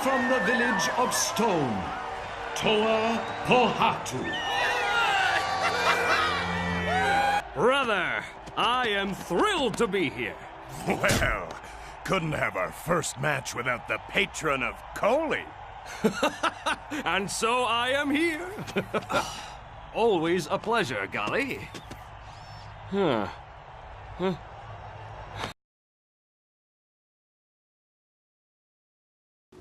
from the village of Stone, Toa Pohatu. Brother, I am thrilled to be here. Well, couldn't have our first match without the patron of Coley. And so I am here. Always a pleasure, golly.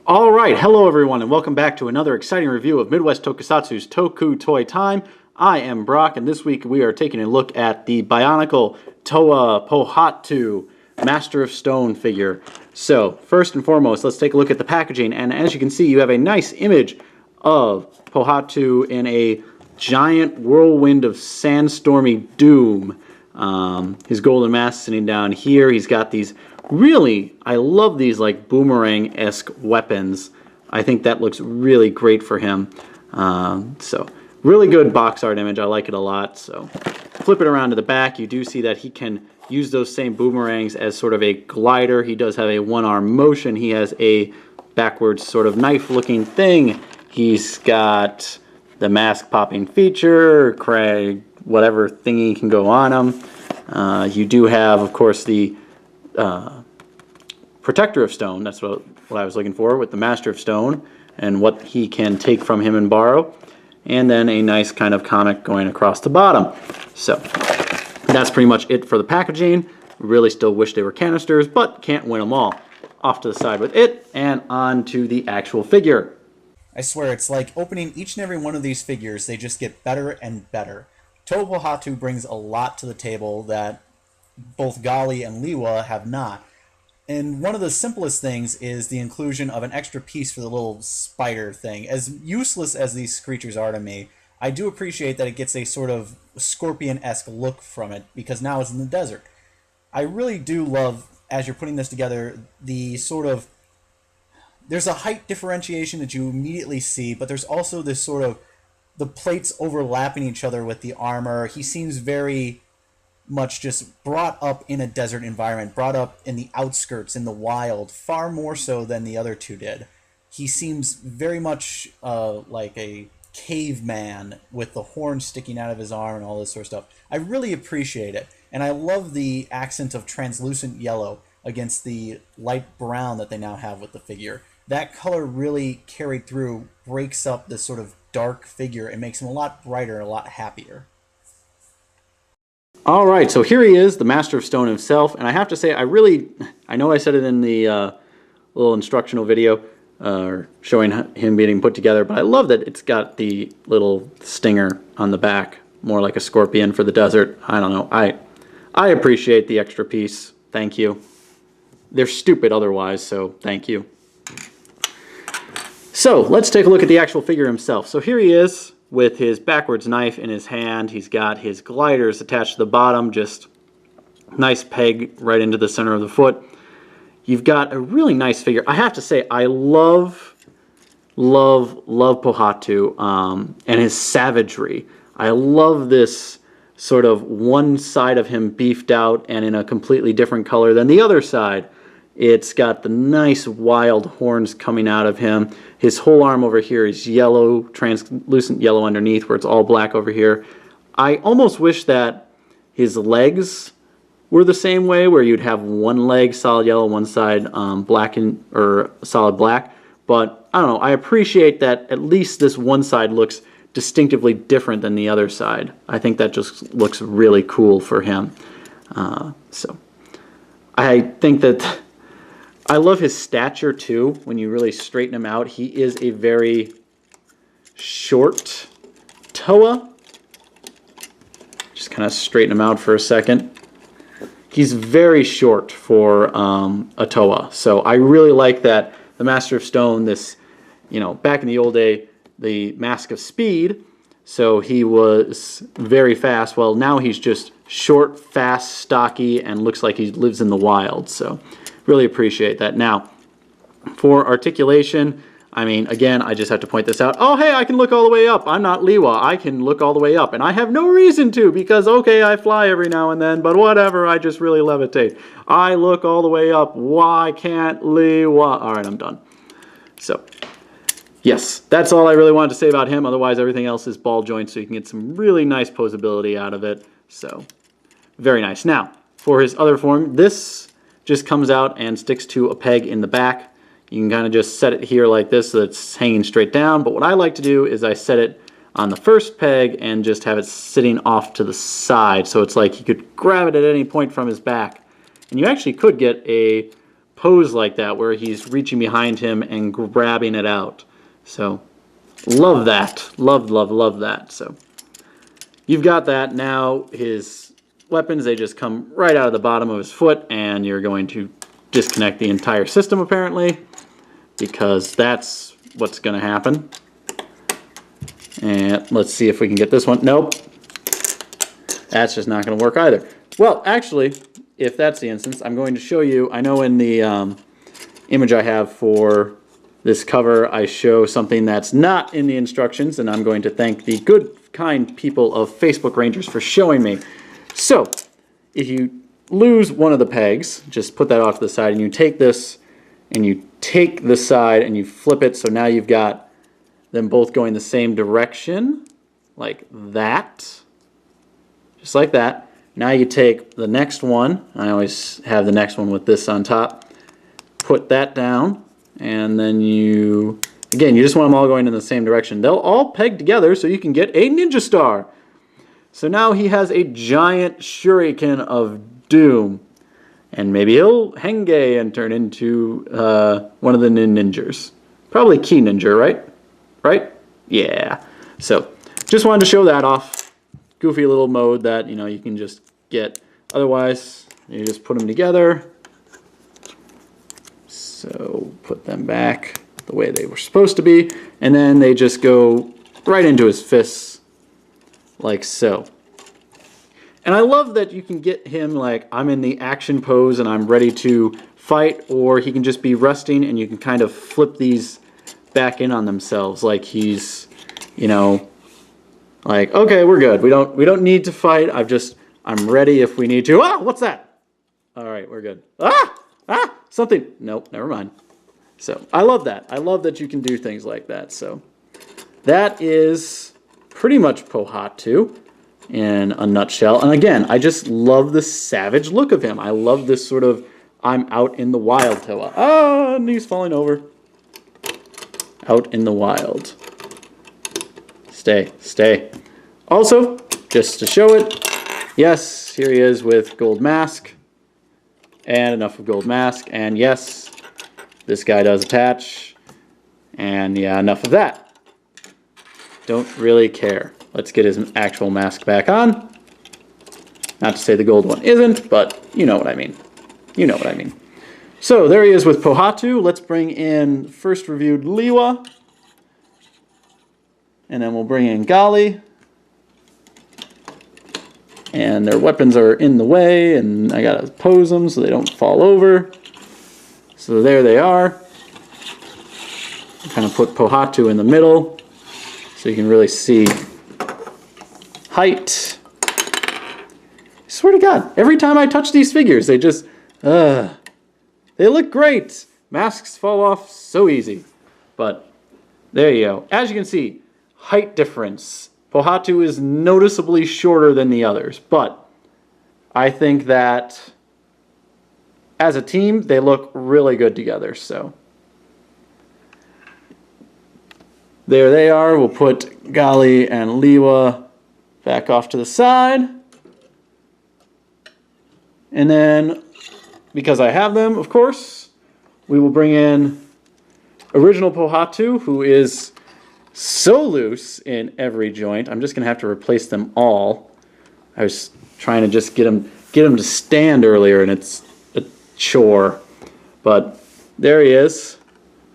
All right, hello everyone, and welcome back to another exciting review of Midwest Tokusatsu's Toku Toy Time. I am Brock, and this week we are taking a look at the Bionicle Toa Pohatu Master of Stone figure. So, first and foremost, let's take a look at the packaging, and as you can see, you have a nice image of Pohatu in a giant whirlwind of sandstormy doom. His golden mask sitting down here. He's got these really, I love these like boomerang-esque weapons. I think that looks really great for him. So, really good box art image. I like it a lot. So, flip it around to the back. You do see that he can use those same boomerangs as sort of a glider. He does have a one-arm motion. He has a backwards sort of knife-looking thing. He's got the mask-popping feature, Craig, whatever thingy can go on him. You do have, of course, the Protector of Stone. That's what I was looking for, with the Master of Stone and what he can take from him and borrow. And then a nice kind of comic going across the bottom. So that's pretty much it for the packaging. Really still wish they were canisters, but can't win them all. Off to the side with it, and on to the actual figure. I swear, it's like opening each and every one of these figures, they just get better and better. Toa Pohatu brings a lot to the table that both Gali and Liwa have not. And one of the simplest things is the inclusion of an extra piece for the little spider thing. As useless as these creatures are to me, I do appreciate that it gets a sort of scorpion-esque look from it, because now it's in the desert. I really do love, as you're putting this together, the sort of... There's a height differentiation that you immediately see, but there's also this sort of... The plates overlapping each other with the armor. He seems very much just brought up in a desert environment, brought up in the outskirts, in the wild, far more so than the other two did. He seems very much like a caveman with the horn sticking out of his arm and all this sort of stuff. I really appreciate it, and I love the accent of translucent yellow against the light brown that they now have with the figure. That color really carried through, breaks up this sort of dark figure, and makes him a lot brighter, a lot happier. All right, so here he is, the Master of Stone himself, and I have to say, I know I said it in the little instructional video, showing him being put together, but I love that it's got the little stinger on the back, more like a scorpion for the desert. I don't know, I appreciate the extra piece. Thank you. They're stupid otherwise, so thank you. So, let's take a look at the actual figure himself. So here he is, with his backwards knife in his hand. He's got his gliders attached to the bottom, just nice peg right into the center of the foot. You've got a really nice figure. I have to say, I love Pohatu and his savagery. I love this sort of one side of him beefed out and in a completely different color than the other side. It's got the nice wild horns coming out of him. His whole arm over here is yellow, translucent yellow underneath, where it's all black over here. I almost wish that his legs were the same way, where you'd have one leg solid yellow, one side or solid black. But I don't know, I appreciate that at least this one side looks distinctively different than the other side. I think that just looks really cool for him. So I think that I love his stature too. When you really straighten him out, he is a very short Toa. Just kind of straighten him out for a second. He's very short for a Toa. So I really like that the Master of Stone, this, back in the old day, the Mask of Speed, so he was very fast. Well, now he's just short, fast, stocky, and looks like he lives in the wild. So really appreciate that. Now, for articulation, I mean, again, I just have to point this out. Oh, hey, I can look all the way up. I'm not Liwa. I can look all the way up. And I have no reason to, because, okay, I fly every now and then, but whatever, I just really levitate. I look all the way up. Why can't Liwa? All right, I'm done. So, yes, that's all I really wanted to say about him. Otherwise, everything else is ball joints, so you can get some really nice posability out of it. So, very nice. Now, for his other form, this just comes out and sticks to a peg in the back. You can kind of just set it here like this so it's hanging straight down. But what I like to do is I set it on the first peg and just have it sitting off to the side. So it's like you could grab it at any point from his back. And you actually could get a pose like that where he's reaching behind him and grabbing it out. So love that. Love, love, love that. So you've got that. Now his weapons, they just come right out of the bottom of his foot, and you're going to disconnect the entire system apparently, because that's what's going to happen. And let's see if we can get this one. Nope. That's just not going to work either. Well, actually, if that's the instance, I'm going to show you. I know in the image I have for this cover, I show something that's not in the instructions, and I'm going to thank the good, kind people of Facebook Rangers for showing me. So, if you lose one of the pegs, just put that off to the side, and you take this, and you take the side, and you flip it, so now you've got them both going the same direction, like that, just like that. Now you take the next one, I always have the next one with this on top, put that down, and then you, again, you just want them all going in the same direction. They'll all peg together so you can get a ninja star. So now he has a giant shuriken of doom. And maybe he'll henge and turn into one of the ninjas. Probably Key Ninja, right? Right? Yeah. So, just wanted to show that off. Goofy little mode that, you know, you can just get. Otherwise, you just put them together. So, put them back the way they were supposed to be. And then they just go right into his fists, like so. And I love that you can get him like, I'm in the action pose and I'm ready to fight, or he can just be resting and you can kind of flip these back in on themselves like he's, you know, like, okay, we're good. We don't need to fight. I'm ready if we need to. Ah, what's that? All right, we're good. Something. Nope, never mind. So I love that. I love that you can do things like that. So that is pretty much Pohatu in a nutshell. And again, I just love the savage look of him. I love this sort of I'm out in the wild Toa. Ah, and he's falling over. Out in the wild. Stay, stay. Also, just to show it, yes, here he is with gold mask. And enough of gold mask. And yes, this guy does attach. And yeah, enough of that. Don't really care. Let's get his actual mask back on. Not to say the gold one isn't, but you know what I mean. You know what I mean. So there he is with Pohatu. Let's bring in first reviewed Liwa. And then we'll bring in Gali. And their weapons are in the way, and I gotta pose them so they don't fall over. So there they are. Kind of put Pohatu in the middle so you can really see height. I swear to God, every time I touch these figures, they just, they look great. Masks fall off so easy. But there you go. As you can see, height difference. Pohatu is noticeably shorter than the others, but I think that as a team, they look really good together. So there they are. We'll put Gali and Liwa back off to the side. And then, because I have them, of course, we will bring in original Pohatu, who is so loose in every joint. I'm just going to have to replace them all. I was trying to just get him to stand earlier, and it's a chore. But there he is,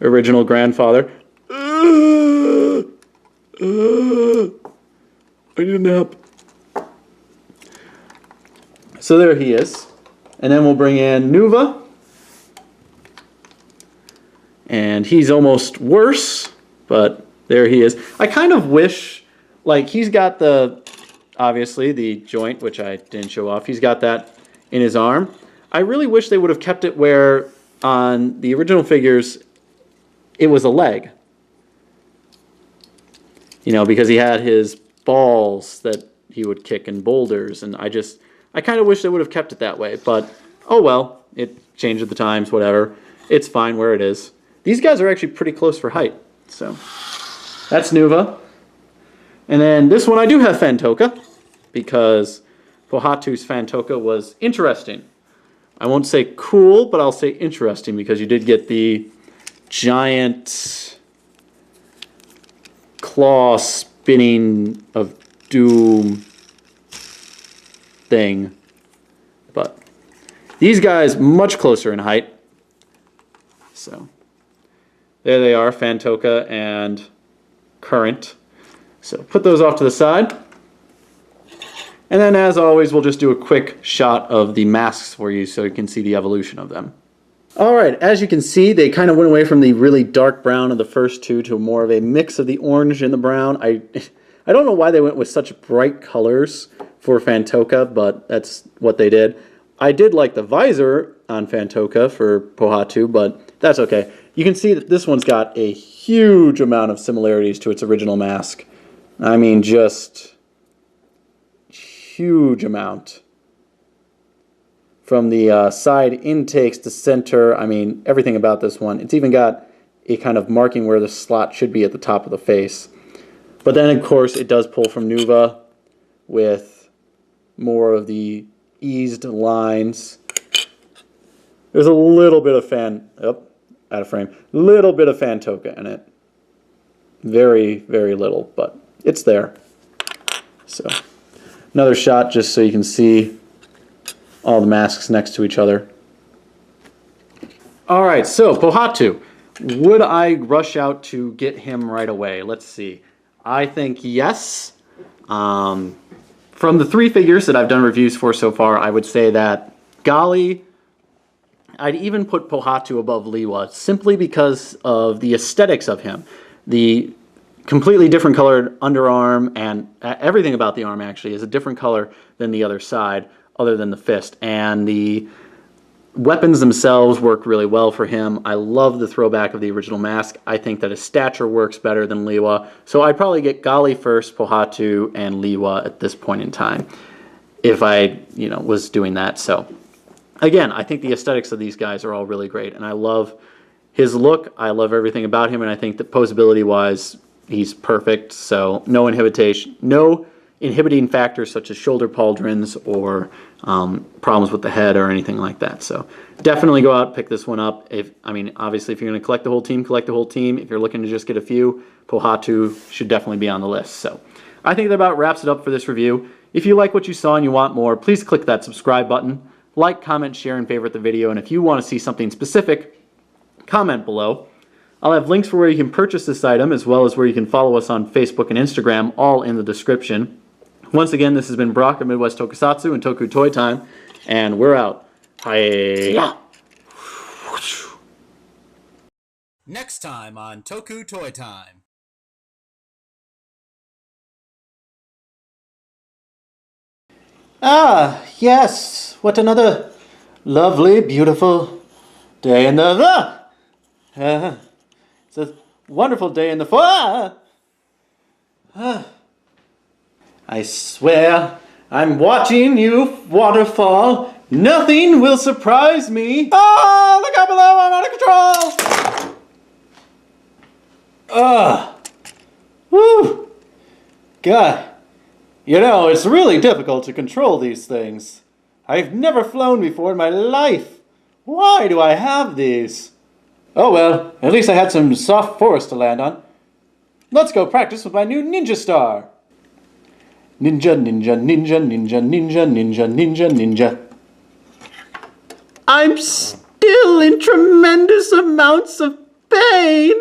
original grandfather. I need a nap. So there he is. And then we'll bring in Nuva. And he's almost worse, but there he is. I kind of wish, like, he's got obviously the joint, which I didn't show off. He's got that in his arm. I really wish they would have kept it where on the original figures, it was a leg. You know, because he had his balls that he would kick in boulders, and I kind of wish they would have kept it that way, but oh well, it changed with the times, whatever. It's fine where it is. These guys are actually pretty close for height, so that's Nuva. And then this one I do have Fantoka, because Pohatu's Fantoka was interesting. I won't say cool, but I'll say interesting, because you did get the giant claw spinning of doom thing. But these guys much closer in height. So there they are, Fantoka and Current. So put those off to the side. And then as always, we'll just do a quick shot of the masks for you so you can see the evolution of them. Alright, as you can see, they kind of went away from the really dark brown of the first two to more of a mix of the orange and the brown. I don't know why they went with such bright colors for Fantoka, but that's what they did. I did like the visor on Fantoka for Pohatu, but that's okay. You can see that this one's got a huge amount of similarities to its original mask. I mean, just huge amount. From the side intakes to center, I mean, everything about this one. It's even got a kind of marking where the slot should be at the top of the face. But then, of course, it does pull from Nuva with more of the eased lines. There's a little bit of out of frame. Little bit of Fantoka in it. Very, very little, but it's there. So, another shot just so you can see all the masks next to each other. Alright, so Pohatu. Would I rush out to get him right away? Let's see. I think yes. From the three figures that I've done reviews for so far, I would say that Gali, I'd even put Pohatu above Liwa, simply because of the aesthetics of him. The completely different colored underarm, and everything about the arm actually is a different color than the other side, other than the fist. And the weapons themselves work really well for him. I love the throwback of the original mask. I think that his stature works better than Liwa. So I'd probably get Gali first, Pohatu, and Liwa at this point in time, if I, was doing that. So again, I think the aesthetics of these guys are all really great, and I love his look. I love everything about him, and I think that posability-wise, he's perfect. So no inhibiting factors such as shoulder pauldrons or problems with the head or anything like that. So definitely go out, pick this one up. Obviously, if you're going to collect the whole team, collect the whole team. If you're looking to just get a few, Pohatu should definitely be on the list. So I think that about wraps it up for this review. If you like what you saw and you want more, please click that subscribe button. Like, comment, share, and favorite the video. And if you want to see something specific, comment below. I'll have links for where you can purchase this item, as well as where you can follow us on Facebook and Instagram, all in the description. Once again, this has been Brock of Midwest Tokusatsu and Toku Toy Time, and we're out. Hi-ya! Next time on Toku Toy Time. Ah, yes. What another lovely, beautiful day in the... it's a wonderful day in the... I swear, I'm watching you waterfall. Nothing will surprise me. Ah, look out below, I'm out of control. Woo. God, it's really difficult to control these things. I've never flown before in my life. Why do I have these? Oh well, at least I had some soft forest to land on. Let's go practice with my new ninja star. Ninja, ninja, ninja, ninja, ninja, ninja, ninja, ninja. I'm still in tremendous amounts of pain.